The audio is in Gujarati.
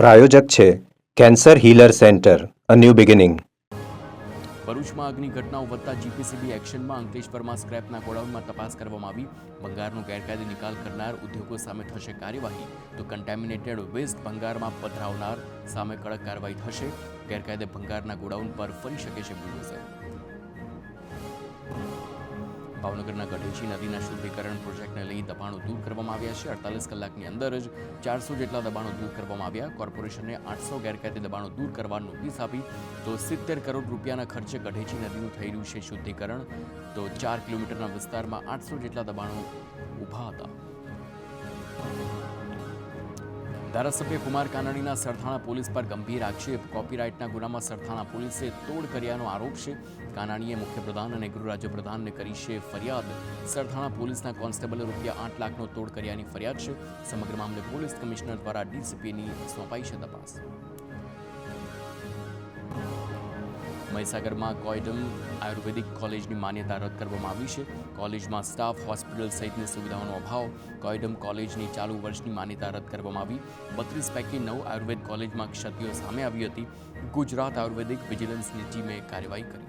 પ્રાયોજક છે cancer healer centre, a new beginning. ભરૂચમાં અગ્નિ ઘટનાઓ વધતા જીપીસીબી એક્શનમાં. અંકલેશ્વરમાં સ્ક્રેપના ગોડાઉનમાં તપાસ કરવામાં આવી. ભંગારનો ગેરકાયદે નિકાલ કરનાર ઉદ્યોગો સામે થશે કાર્યવાહી, તો કન્ટેમિનેટેડ વેસ્ટ ભંગારમાં પધરાવનાર સામે કડક કાર્યવાહી થશે. ગેરકાયદે ભંગારના ગોડાઉન પર ફરી શકે છે બુલડોઝર. ભાવનગરના ગઢેચી નદીના શુદ્ધિકરણ પ્રોજેક્ટને લઈ દબાણો દૂર કરવામાં આવ્યા છે. 48 કલાકની અંદર જ 400 જેટલા દબાણો દૂર કરવામાં આવ્યા. કોર્પોરેશને 800 ગેરકાયદે દબાણો દૂર કરવા નોટિસ આપી, તો 70 કરોડ રૂપિયાના ખર્ચે ગઢેચી નદીનું થઈ રહ્યું છે શુદ્ધિકરણ. તો 4 કિલોમીટરના વિસ્તારમાં 800 જેટલા દબાણો ઊભા હતા. ધારાસભ્ય કુમાર કાનાણીના સરથાણા પોલીસ પર ગંભીર આક્ષેપ. કોપીરાઇટના ગુનામાં સરથાણા પોલીસે તોડ કર્યાનો આરોપ છે. કાનાણીએ મુખ્યપ્રધાન અને ગૃહ રાજ્યપ્રધાનને કરી છે ફરિયાદ. સરથાણા પોલીસના કોન્સ્ટેબલે ₹8 લાખનો તોડ કર્યાની ફરિયાદ છે. સમગ્ર મામલે પોલીસ કમિશનર દ્વારા ડીસીપીની સોંપાઈ છે તપાસ. મહીસાગરમાં કોયડમ આયુર્વેદિક કોલેજની માન્યતા રદ કરવામાં આવી છે. કોલેજમાં સ્ટાફ, હોસ્પિટલ સહિતની સુવિધાઓનો અભાવ. કોયડમ કોલેજની ચાલુ વર્ષની માન્યતા રદ કરવામાં આવી. 32 પૈકી 9 આયુર્વેદ કોલેજમાં ક્ષતિઓ સામે આવી હતી. ગુજરાત આયુર્વેદિક વિજિલન્સની ટીમે કાર્યવાહી કરી.